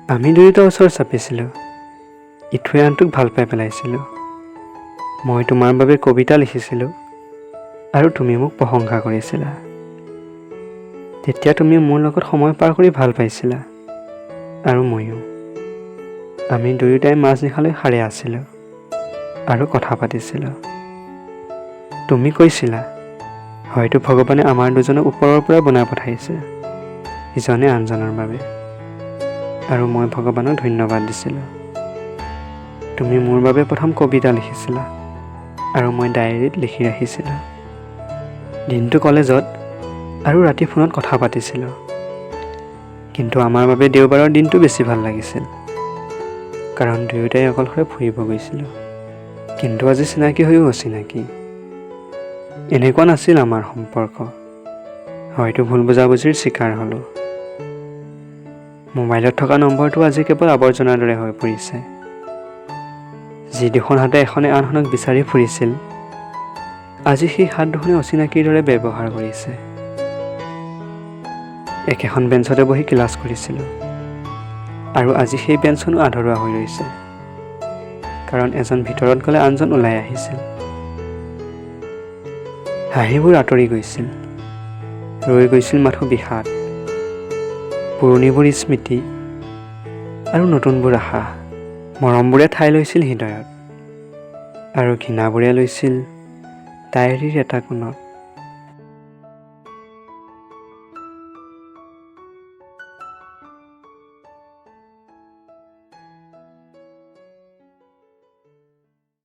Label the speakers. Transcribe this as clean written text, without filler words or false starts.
Speaker 1: আমি দুয়োটা ওচৰ চাপিছিলোঁ, ইটোৱে আনটোক ভাল পাই পেলাইছিলোঁ। মই তোমাৰ বাবে কবিতা লিখিছিলোঁ আৰু তুমি মোক প্ৰশংসা কৰিছিলা। তেতিয়া তুমি মোৰ লগত সময় পাৰ কৰি ভাল পাইছিলা আৰু ময়ো। আমি দুয়োটাই মাজনিশালৈ সাৰে আছিলোঁ আৰু কথা পাতিছিলোঁ। তুমি কৈছিলা, হয়তো ভগৱানে আমাৰ দুজনক ওপৰৰ পৰা বনাই পঠাইছে, ইজনে আনজনৰ বাবে। আৰু মই ভগৱানক ধন্যবাদ দিছিলোঁ। তুমি মোৰ বাবে প্ৰথম কবিতা লিখিছিলা আৰু মই ডায়েৰীত লিখি ৰাখিছিলোঁ। দিনটো কলেজত আৰু ৰাতি ফোনত কথা পাতিছিলোঁ। কিন্তু আমাৰ বাবে দেওবাৰৰ দিনটো বেছি ভাল লাগিছিল, কাৰণ দুয়োটাই অকলশৰে ফুৰিব গৈছিলোঁ। কিন্তু আজি চিনাকি হৈও অচিনাকি। এনেকুৱা নাছিল আমাৰ সম্পৰ্ক। হয়তো ভুল বুজাবুজিৰ চিকাৰ হ'লোঁ। মোবাইলত থকা নম্বৰটো আজি কেৱল আৱৰ্জনাৰ দৰে হৈ পৰিছে। যি দুখন হাতে এখনে আনখনক বিচাৰি ফুৰিছিল, আজি সেই হাত দুখনে অচিনাকিৰ দৰে ব্যৱহাৰ কৰিছে। একেখন বেঞ্চতে বহি ক্লাছ কৰিছিলোঁ আৰু আজি সেই বেঞ্চখনো আধৰুৱা হৈ ৰৈছে, কাৰণ এজন ভিতৰত গ'লে আনজন ওলাই আহিছিল। হাঁহিবোৰ আঁতৰি গৈছিল, ৰৈ গৈছিল মাথো বিষাদ। পুৰণিবোৰ স্মৃতি আৰু নতুনবোৰ আশা। মৰমবোৰে ঠাই লৈছিল হৃদয়ত আৰু ঘৃণাবোৰে লৈছিল ডায়েৰীৰ এটা কোণত।